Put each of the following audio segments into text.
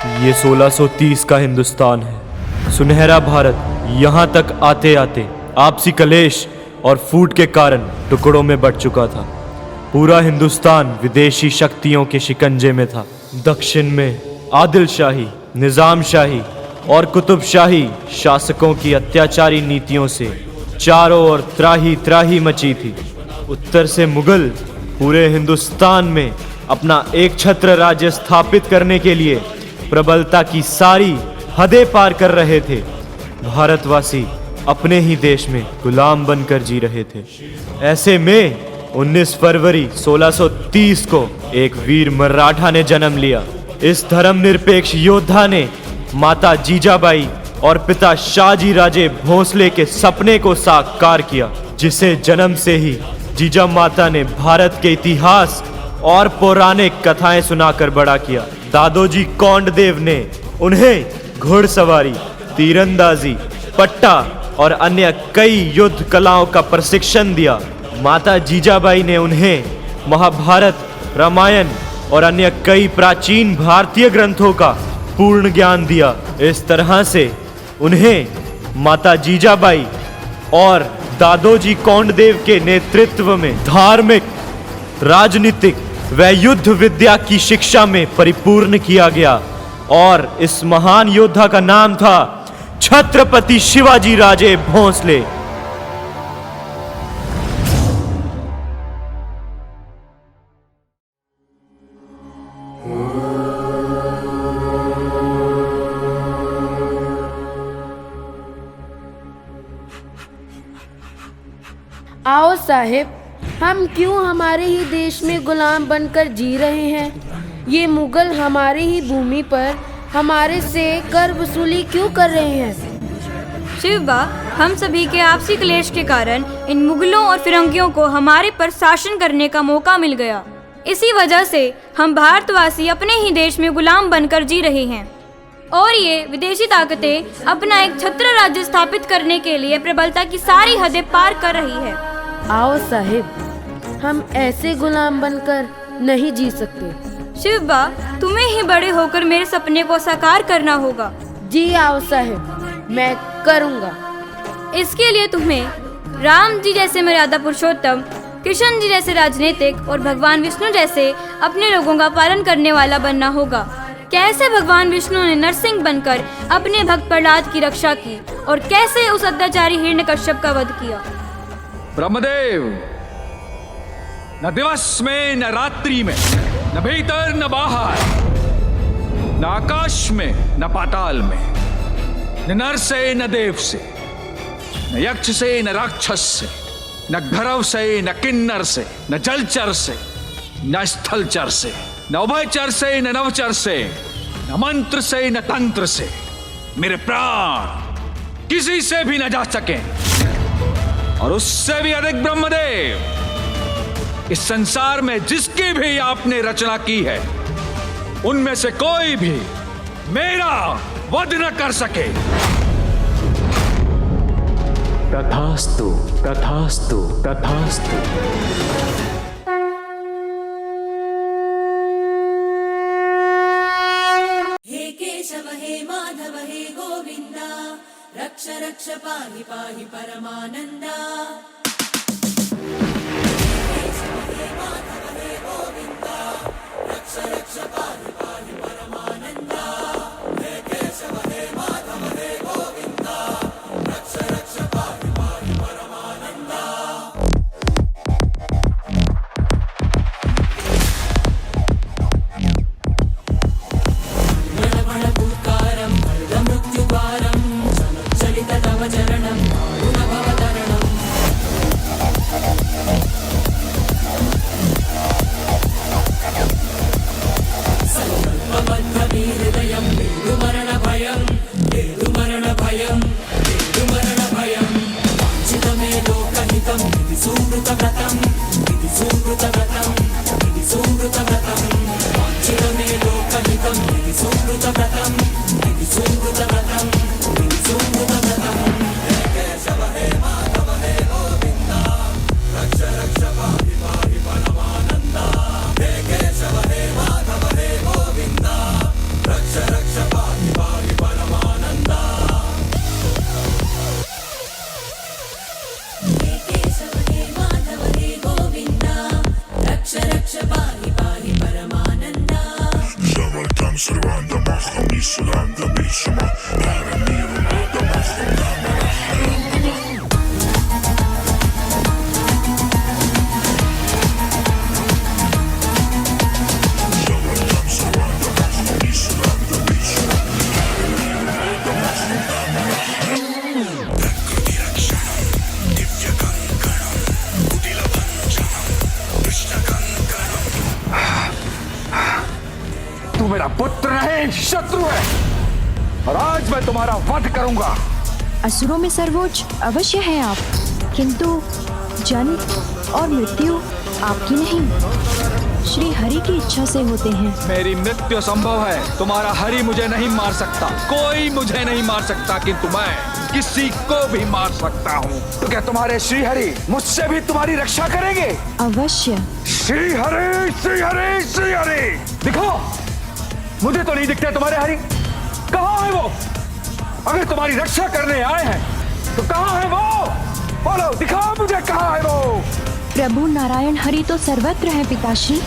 ये 1630 का हिंदुस्तान है। सुनहरा भारत यहाँ तक आते आते आपसी कलेश और फूट के कारण टुकड़ों में बंट चुका था। पूरा हिंदुस्तान विदेशी शक्तियों के शिकंजे में था। दक्षिण में आदिल शाही, निजाम शाही और कुतुब शाही शासकों की अत्याचारी नीतियों से चारों ओर त्राही त्राही मची थी। उत्तर से मुगल पूरे हिंदुस्तान में अपना एक छत्र राज्य स्थापित करने के लिए प्रबलता की सारी हदें पार कर रहे थे। भारतवासी अपने ही देश में गुलाम बनकर जी रहे थे। ऐसे में 19 फरवरी 1630 को एक वीर मराठा ने जन्म लिया। इस धर्मनिरपेक्ष योद्धा ने माता जीजाबाई और पिता शाहजी राजे भोंसले के सपने को साकार किया, जिसे जन्म से ही जीजा माता ने भारत के इतिहास और पौराणिक कथाएं सुनाकर बड़ा किया। दादोजी कोंडदेव ने उन्हें घुड़सवारी, तीरंदाजी, पट्टा और अन्य कई युद्ध कलाओं का प्रशिक्षण दिया। माता जीजाबाई ने उन्हें महाभारत, रामायण और अन्य कई प्राचीन भारतीय ग्रंथों का पूर्ण ज्ञान दिया। इस तरह से उन्हें माता जीजाबाई और दादोजी कोंडदेव के नेतृत्व में धार्मिक, राजनीतिक व युद्ध विद्या की शिक्षा में परिपूर्ण किया गया और इस महान योद्धा का नाम था छत्रपति शिवाजी राजे भोंसले। आओ साहिब, हम क्यों हमारे ही देश में गुलाम बनकर जी रहे हैं? ये मुगल हमारे ही भूमि पर हमारे से कर वसूली क्यों कर रहे हैं? शिवबा, हम सभी के आपसी क्लेश के कारण इन मुगलों और फिरंगियों को हमारे पर शासन करने का मौका मिल गया। इसी वजह से हम भारतवासी अपने ही देश में गुलाम बनकर जी रहे हैं और ये विदेशी ताकतें अपना एक छत्र राज्य स्थापित करने के लिए प्रबलता की सारी हदें पार कर रही है। आओ साहिब, हम ऐसे गुलाम बनकर नहीं जी सकते। शिवबा, तुम्हें ही बड़े होकर मेरे सपने को साकार करना होगा। जी आओ साहिब, मैं करूँगा। इसके लिए तुम्हें राम जी जैसे मर्यादा पुरुषोत्तम, कृष्ण जी जैसे राजनीतिक और भगवान विष्णु जैसे अपने लोगों का पालन करने वाला बनना होगा। कैसे भगवान विष्णु ने नरसिंह बनकर अपने भक्त प्रहलाद की रक्षा की और कैसे उस अत्याचारी हिरण्यकश्यप का वध किया। ब्रह्मदेव, न दिवस में न रात्रि में, न भीतर न बाहर, न आकाश में न पाताल में, न नर से न देव से, न यक्ष से न राक्षस से, न भैरव से न किन्नर से, न जलचर से न स्थलचर से, न उभयचर से न नवचर से, न मंत्र से न तंत्र से मेरे प्राण किसी से भी न जा सके। और उससे भी अधिक ब्रह्मदेव, इस संसार में जिसकी भी आपने रचना की है उनमें से कोई भी मेरा वध न कर सके। तथास्तु, तथास्तु, तथास्तु। हे केशव हे माधव हे गोविंदा, रक्ष रक्ष पाहि पाहि परमानंदा। तू मेरा पुत्र नहीं, शत्रु है, और आज मैं तुम्हारा वध करूंगा। असुरों में सर्वोच्च अवश्य हैं आप, किंतु जन्म और मृत्यु आपकी नहीं, श्री हरि की इच्छा से होते हैं। मेरी मृत्यु संभव है, तुम्हारा हरि मुझे नहीं मार सकता, कोई मुझे नहीं मार सकता, किंतु मैं किसी को भी मार सकता हूँ। तो क्या तुम्हारे श्री हरि मुझसे भी तुम्हारी रक्षा करेंगे? अवश्य। श्री हरि, श्री हरि, श्री हरि। दिखो, मुझे तो नहीं दिखते तुम्हारे हरि। कहाँ है वो? अगर तुम्हारी रक्षा करने आए हैं तो कहाँ है वो? बोलो, दिखाओ मुझे, कहाँ है वो? प्रभु नारायण हरि तो सर्वत्र है पिताश्री,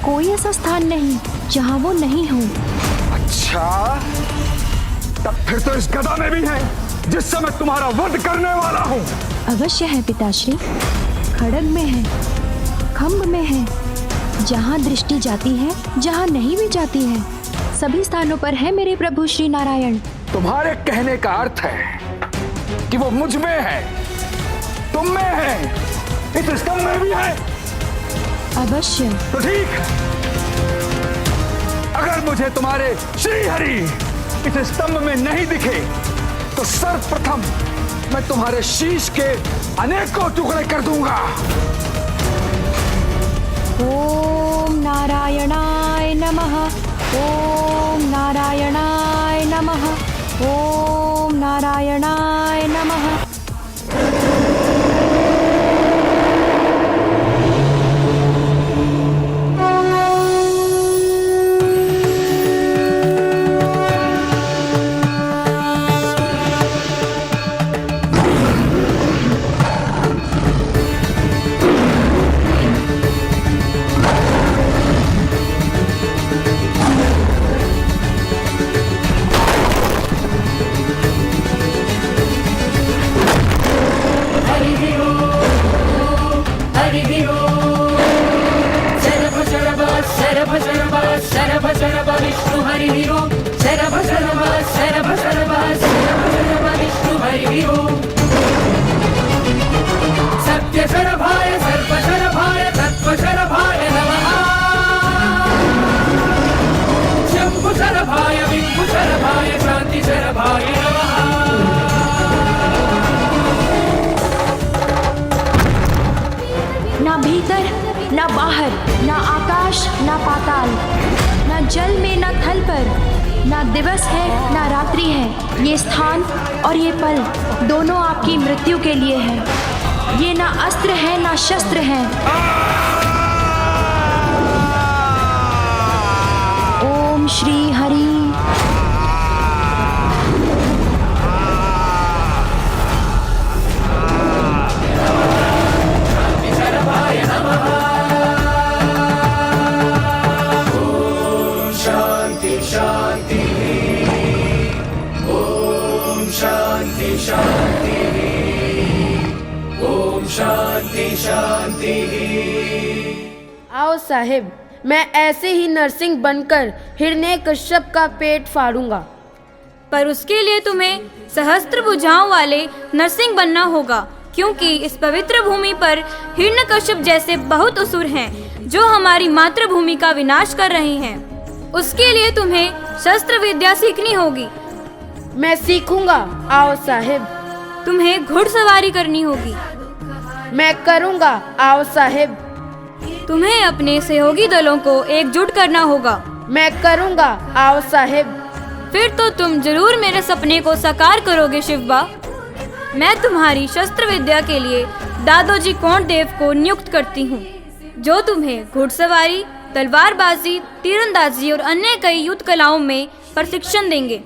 कोई ऐसा स्थान नहीं जहाँ वो नहीं हो। अच्छा, तब फिर तो इस गदा में भी है जिससे मैं तुम्हारा वध करने वाला हूँ। अवश्य है पिताश्री, खड्ग में है, खम्भ में है, जहाँ दृष्टि जाती है, जहाँ नहीं भी जाती है, सभी स्थानों पर है मेरे प्रभु श्री नारायण। तुम्हारे कहने का अर्थ है कि वो मुझ में है, तुम में है, इस स्तंभ में भी है। अवश्य। तो ठीक है, अगर मुझे तुम्हारे श्री हरि इस स्तंभ में नहीं दिखे तो सर्वप्रथम मैं तुम्हारे शीश के अनेकों टुकड़े कर दूंगा। ओम नारायणाय नमः, ओम नारायणाय नमः, ओम नारायणाय नमः। ना भीतर ना बाहर, ना आकाश ना पाताल, ना जल में ना थल पर, ना दिवस है ना रात्रि है, ये स्थान और ये पल दोनों आपकी मृत्यु के लिए है। ये ना अस्त्र है ना शस्त्र है। ओम श्री हरि। आओ साहिब, मैं ऐसे ही नरसिंह बनकर हिरण्यकश्यप का पेट फाड़ूंगा। पर उसके लिए तुम्हें सहस्त्र भुजाओं वाले नरसिंह बनना होगा, क्योंकि इस पवित्र भूमि पर हिरण्यकश्यप जैसे बहुत असुर हैं जो हमारी मातृभूमि का विनाश कर रहे हैं। उसके लिए तुम्हें शस्त्र विद्या सीखनी होगी। मैं सीखूंगा। आओ साहिब। तुम्हें घुड़सवारी करनी होगी। मैं करूंगा। आओ साहिब। तुम्हें अपने सहयोगी दलों को एकजुट करना होगा। मैं करूंगा। आओ साहिब। फिर तो तुम जरूर मेरे सपने को साकार करोगे शिवबा। मैं तुम्हारी शस्त्र विद्या के लिए दादोजी कोंडदेव को नियुक्त करती हूँ, जो तुम्हें घुड़सवारी, तलवारबाजी, तीरंदाजी और अन्य कई युद्ध कलाओं में प्रशिक्षण देंगे।